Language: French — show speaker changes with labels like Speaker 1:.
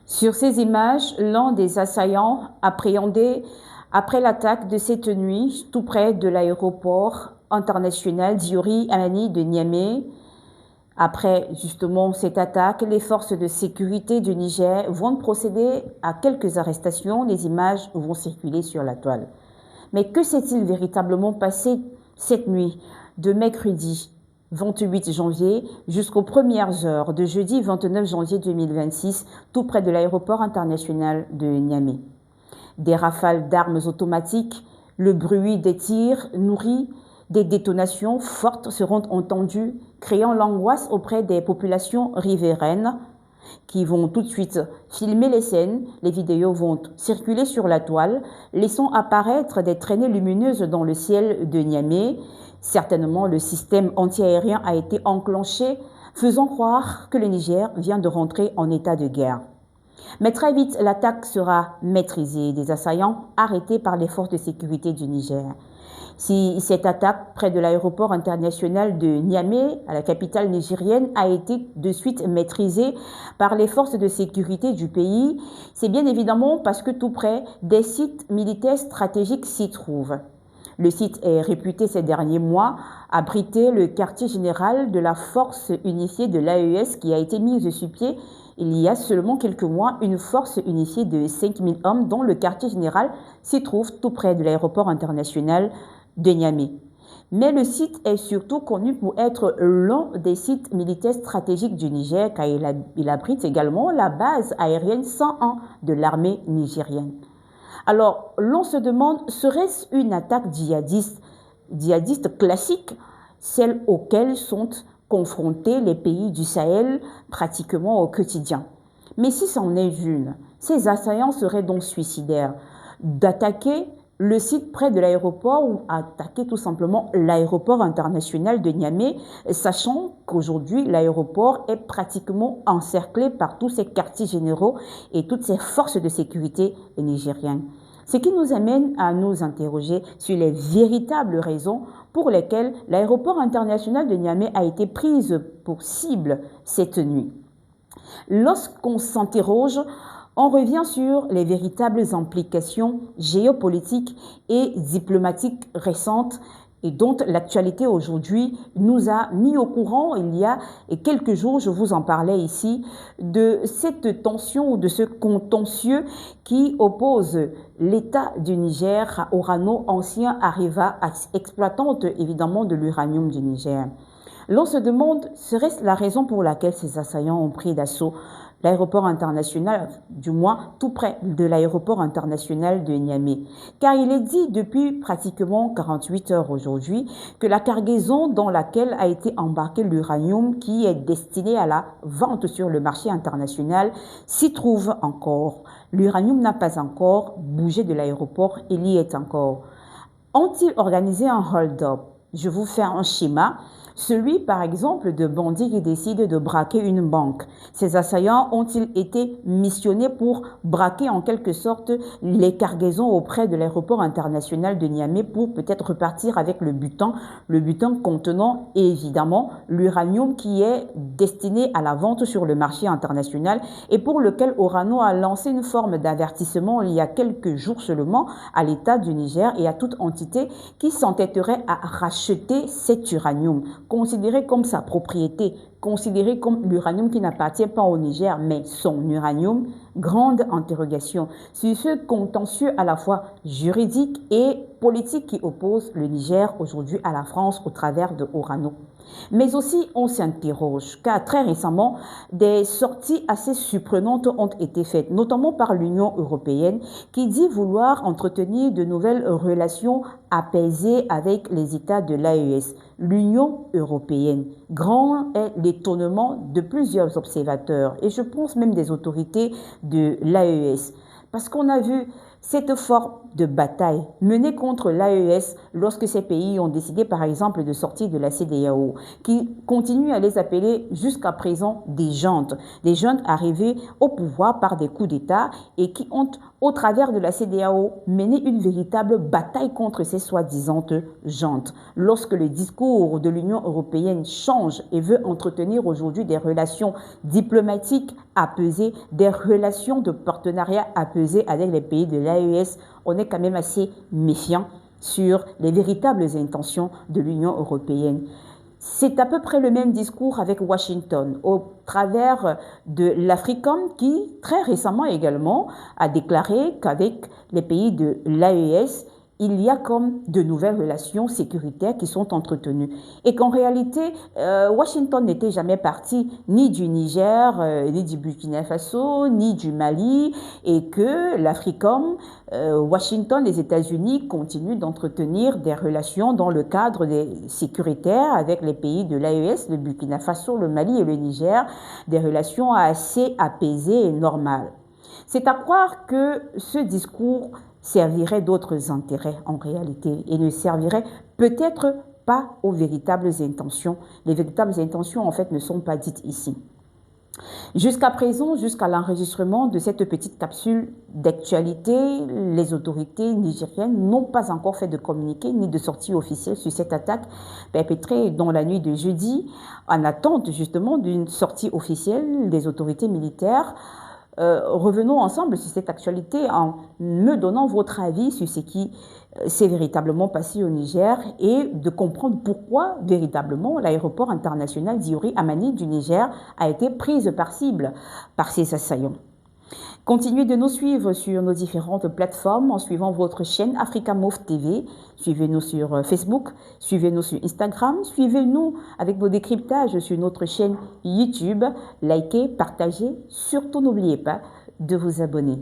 Speaker 1: Sur ces images, l'un des assaillants appréhendé après l'attaque de cette nuit tout près de l'aéroport international Diori Amani de Niamey. Après justement cette attaque, les forces de sécurité du Niger vont procéder à quelques arrestations. Les images vont circuler sur la toile. Mais que s'est-il véritablement passé cette nuit de mercredi 28 janvier jusqu'aux premières heures de jeudi 29 janvier 2026, tout près de l'aéroport international de Niamey? Des rafales d'armes automatiques, le bruit des tirs nourris, des détonations fortes seront entendues, créant l'angoisse auprès des populations riveraines qui vont tout de suite filmer les scènes. Les vidéos vont circuler sur la toile, laissant apparaître des traînées lumineuses dans le ciel de Niamey. Certainement, le système antiaérien a été enclenché, faisant croire que le Niger vient de rentrer en état de guerre. Mais très vite, l'attaque sera maîtrisée, des assaillants arrêtés par les forces de sécurité du Niger. Si cette attaque près de l'aéroport international de Niamey, à la capitale nigérienne, a été de suite maîtrisée par les forces de sécurité du pays, c'est bien évidemment parce que tout près, des sites militaires stratégiques s'y trouvent. Le site est réputé ces derniers mois abriter le quartier général de la force unifiée de l'AES qui a été mise sur pied il y a seulement quelques mois, une force unifiée de 5000 hommes dont le quartier général s'y trouve tout près de l'aéroport international de Niamey. Mais le site est surtout connu pour être l'un des sites militaires stratégiques du Niger car il abrite également la base aérienne 101 de l'armée nigérienne. Alors, l'on se demande, serait-ce une attaque djihadiste classique, celle auxquelles sont confrontés les pays du Sahel pratiquement au quotidien? Mais si c'en est une, ces assaillants seraient donc suicidaires d'attaquer le site près de l'aéroport ou attaquer tout simplement l'aéroport international de Niamey, sachant qu'aujourd'hui l'aéroport est pratiquement encerclé par tous ces quartiers généraux et toutes ces forces de sécurité nigériennes. Ce qui nous amène à nous interroger sur les véritables raisons pour lesquelles l'aéroport international de Niamey a été prise pour cible cette nuit. Lorsqu'on s'interroge, on revient sur les véritables implications géopolitiques et diplomatiques récentes et dont l'actualité aujourd'hui nous a mis au courant il y a quelques jours, je vous en parlais ici, de cette tension ou de ce contentieux qui oppose l'État du Niger à Orano, ancien Areva, exploitante évidemment de l'uranium du Niger. L'on se demande, serait-ce la raison pour laquelle ces assaillants ont pris d'assaut l'aéroport international, du moins tout près de l'aéroport international de Niamey? Car il est dit depuis pratiquement 48 heures aujourd'hui que la cargaison dans laquelle a été embarqué l'uranium qui est destiné à la vente sur le marché international s'y trouve encore. L'uranium n'a pas encore bougé de l'aéroport, il y est encore. Ont-ils organisé un hold-up? Je vous fais un schéma. Celui, par exemple, de bandits qui décident de braquer une banque. Ces assaillants ont-ils été missionnés pour braquer en quelque sorte les cargaisons auprès de l'aéroport international de Niamey pour peut-être repartir avec le butin contenant évidemment l'uranium qui est destiné à la vente sur le marché international et pour lequel Orano a lancé une forme d'avertissement il y a quelques jours seulement à l'État du Niger et à toute entité qui s'entêterait à racheter cet uranium, considéré comme sa propriété, considéré comme l'uranium qui n'appartient pas au Niger, mais son uranium. Grande interrogation sur ce contentieux à la fois juridique et politique qui oppose le Niger aujourd'hui à la France au travers de Orano. Mais aussi, on s'interroge, car très récemment, des sorties assez surprenantes ont été faites, notamment par l'Union européenne, qui dit vouloir entretenir de nouvelles relations apaisées avec les États de l'AES. L'Union européenne. Grand est l'étonnement de plusieurs observateurs, et je pense même des autorités de l'AES. Parce qu'on a vu cette forme de bataille menée contre l'AES lorsque ces pays ont décidé par exemple de sortir de la CEDEAO, qui continue à les appeler jusqu'à présent des juntes arrivés au pouvoir par des coups d'État et qui ont au travers de la CEDEAO, mener une véritable bataille contre ces soi-disant jantes. Lorsque le discours de l'Union européenne change et veut entretenir aujourd'hui des relations diplomatiques apaisées, des relations de partenariat apaisées avec les pays de l'AES, on est quand même assez méfiant sur les véritables intentions de l'Union européenne. C'est à peu près le même discours avec Washington, au travers de l'Africom qui, très récemment également, a déclaré qu'avec les pays de l'AES, il y a comme de nouvelles relations sécuritaires qui sont entretenues. Et qu'en réalité, Washington n'était jamais parti ni du Niger, ni du Burkina Faso, ni du Mali, et que l'Africom, Washington, les États-Unis continuent d'entretenir des relations dans le cadre des sécuritaires avec les pays de l'AES, le Burkina Faso, le Mali et le Niger, des relations assez apaisées et normales. C'est à croire que ce discours servirait d'autres intérêts en réalité et ne servirait peut-être pas aux véritables intentions. Les véritables intentions en fait ne sont pas dites ici. Jusqu'à présent, jusqu'à l'enregistrement de cette petite capsule d'actualité, les autorités nigériennes n'ont pas encore fait de communiqué ni de sortie officielle sur cette attaque perpétrée dans la nuit de jeudi, en attente justement d'une sortie officielle des autorités militaires. Revenons ensemble sur cette actualité en me donnant votre avis sur ce qui s'est véritablement passé au Niger et de comprendre pourquoi véritablement l'aéroport international Diori Hamani du Niger a été prise par cible par ces assaillants. Continuez de nous suivre sur nos différentes plateformes en suivant votre chaîne Africa Move TV. Suivez-nous sur Facebook, suivez-nous sur Instagram, suivez-nous avec vos décryptages sur notre chaîne YouTube. Likez, partagez, surtout n'oubliez pas de vous abonner.